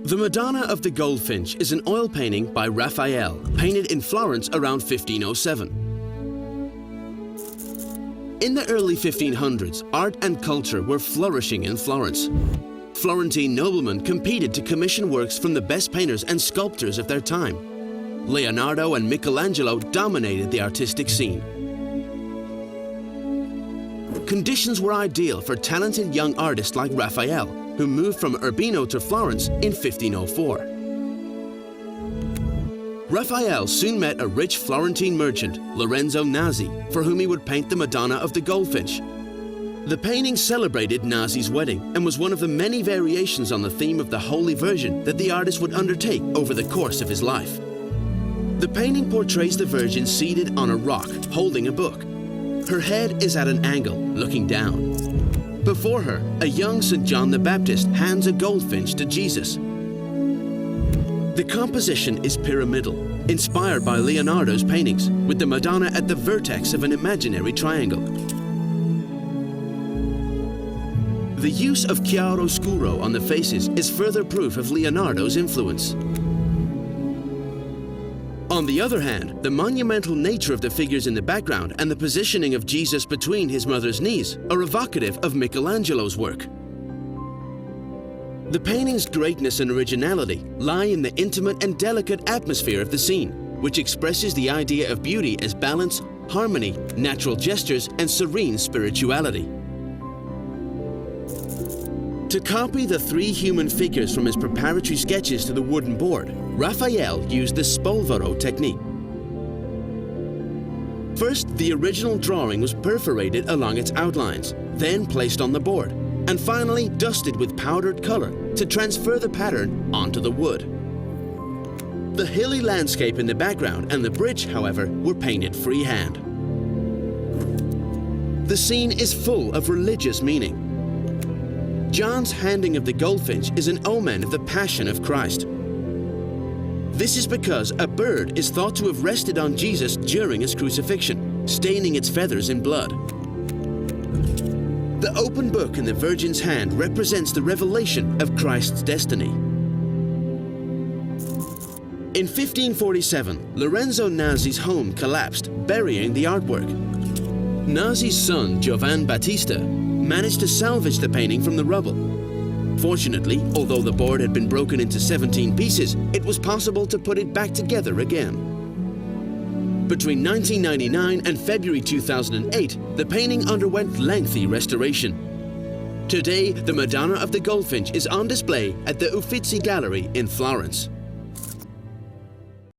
The Madonna of the Goldfinch is an oil painting by Raphael, painted in Florence around 1507. In the early 1500s, art and culture were flourishing in Florence. Florentine noblemen competed to commission works from the best painters and sculptors of their time. Leonardo and Michelangelo dominated the artistic scene. Conditions were ideal for talented young artists like Raphael, who moved from Urbino to Florence in 1504. Raphael soon met a rich Florentine merchant, Lorenzo Nazi, for whom he would paint the Madonna of the Goldfinch. The painting celebrated Nazi's wedding and was one of the many variations on the theme of the Holy Virgin that the artist would undertake over the course of his life. The painting portrays the Virgin seated on a rock, holding a book. Her head is at an angle, looking down. Before her, a young St. John the Baptist hands a goldfinch to Jesus. The composition is pyramidal, inspired by Leonardo's paintings, with the Madonna at the vertex of an imaginary triangle. The use of chiaroscuro on the faces is further proof of Leonardo's influence. On the other hand, the monumental nature of the figures in the background and the positioning of Jesus between his mother's knees are evocative of Michelangelo's work. The painting's greatness and originality lie in the intimate and delicate atmosphere of the scene, which expresses the idea of beauty as balance, harmony, natural gestures, and serene spirituality. To copy the three human figures from his preparatory sketches to the wooden board, Raphael used the spolvero technique. First, the original drawing was perforated along its outlines, then placed on the board, and finally dusted with powdered color to transfer the pattern onto the wood. The hilly landscape in the background and the bridge, however, were painted freehand. The scene is full of religious meaning. John's handing of the goldfinch is an omen of the Passion of Christ. This is because a bird is thought to have rested on Jesus during his crucifixion, staining its feathers in blood. The open book in the Virgin's hand represents the revelation of Christ's destiny. In 1547, Lorenzo Nazi's home collapsed, burying the artwork. Nazi's son, Giovan Battista, managed to salvage the painting from the rubble. Fortunately, although the board had been broken into 17 pieces, it was possible to put it back together again. Between 1999 and February 2008, the painting underwent lengthy restoration. Today, the Madonna of the Goldfinch is on display at the Uffizi Gallery in Florence.